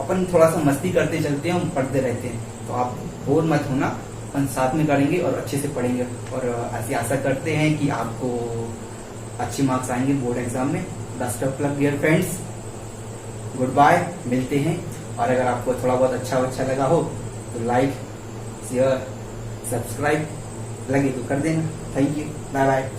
अपन थोड़ा सा मस्ती करते चलते हैं, हम पढ़ते रहते हैं, तो आप बोर मत होना, अपन साथ में करेंगे और अच्छे से पढ़ेंगे। और ऐसी आशा करते हैं कि आपको अच्छे मार्क्स आएंगे बोर्ड एग्जाम में। Best of luck dear friends, goodbye, मिलते हैं। और अगर आपको थोड़ा बहुत अच्छा लगा हो तो लाइक शेयर सब्सक्राइब लगे तो कर देना। Thank you, bye bye.